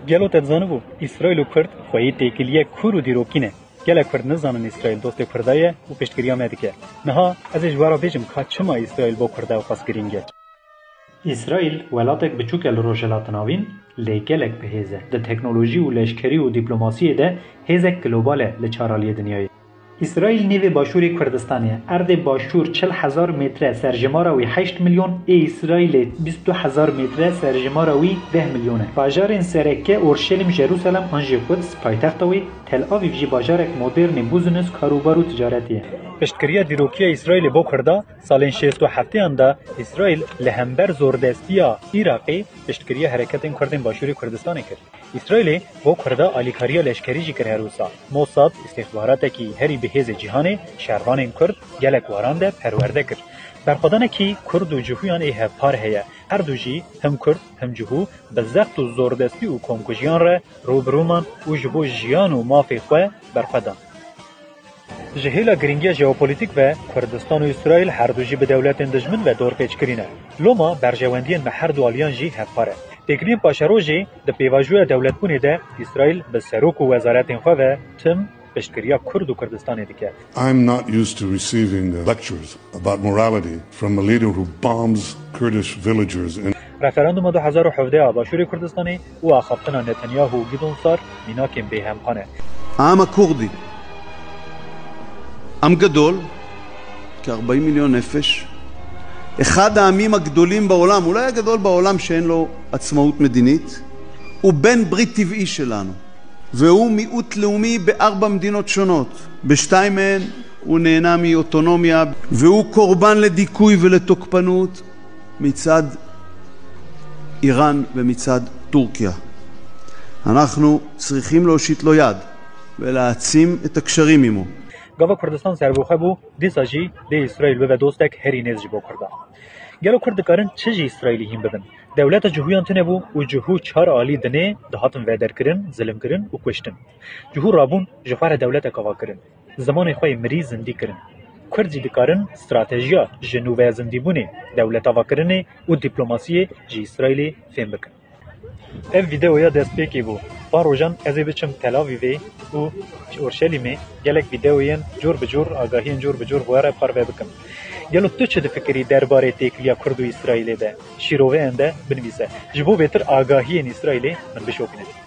گلو تزانبو اسرائیل و کرد خویی تکلیه کور و دیروکینه گله کرد نزانن اسرائیل دوست کردایه و پشتگیری آمده نها از جوارا بیجم که چما اسرائیل با کرده و خواستگیرینگه اسرائیل ولاتک بچوک الروجلات ناوین لگلک به هزه ده تکنولوژی و لشکری و دیپلماسی ده هزه گلوباله لچارالی دنیای اسرائیل نیو باشوری کردستانیه ارد باشور 40,000 متر سرجماراوی 8 میلیون اسرائیل 22,000 متر سرجماراوی 10 میلیونه باجار سرکه اورشلیم ژروسالم انجی قدس پایتختوی تل آویو جی باجارک مدرن بوزنس کاروبار و تجارتیه پشتگیری دیروکی اسرائیل با کرده سال 67 انده اسرائیل لهمبر زوردستیا عراقی پشتگیری حرکت کردن باشوری کردستان کرد اسرائیل با کرده آلیکاریا لشکری جی کرد روسا موساد استخبارات کی هری بهز جهان شهروان کرد گلک وارانده پرورده کرد برخودانه کی کرد و جهویان ایه پار هیا هر دو جی هم کرد هم جهو بزخت و زوردستی و کنکوژیان را روبرومان و جبو جیان و مافی خواه برخودان جهیلا گرینگی ژئوپلیتیک و کردستان و اسرائیل هر دو جی به دولت دژمن و دور پیچ کرینه لوما برجواندین به هر دو آلیان جی هفاره تکنیم پاشاروجی د پیواژو دولت بونه ده اسرائیل به سروک و وزارت خو و تم پشتگیری کرد و کردستان دیگه I'm not used to receiving lectures about morality from a leader who bombs Kurdish villagers in رفراندوم 2017 باشوری کردستانی و آخافتنا نتانیاهو گیدون سار میناکیم به همخانه העם הכורדי, עם גדול, כ-40 מיליון נפש, אחד העמים הגדולים בעולם, אולי הגדול בעולם שאין לו עצמאות מדינית, הוא בן ברית טבעי שלנו, והוא מיעוט לאומי בארבע מדינות שונות, בשתיים מהן הוא נהנה מאוטונומיה, והוא קורבן לדיכוי ולתוקפנות מצד איראן ומצד טורקיה. אנחנו צריכים להושיט לו יד ולהעצים את הקשרים עמו. گاوا کردستان سربوخه بو دیساجی دی اسرائیل و دوستک هری نزج بو کرده گلو کرد کارن چه اسرائیلی هم ببن دولت جهویان تنه بو و جهو چهار عالی دنه دهاتن ودر کرن ظلم کرن و کشتن جهو رابون جفار دولت کوا کرن زمان خوی مری زندی کرن کردی دکارن استراتژیا جنوب زندی بونه دولت آوا کرنه و دیپلماسی جی اسرائیلی فهم بکن ev videoya dest pêkê bû. Van rojan ez ê biçim Tel Avivê û Orşelîmê gelek videoyên cor bi cor agahiyên cor bi cor were parve bikim. Gelo tu çi difikirî derbarê têkiliya Kurd û İsraîlê de? Şîroveyên de binivîse. Ji bo bêtir agahiyên İsraîlê min bişopîne.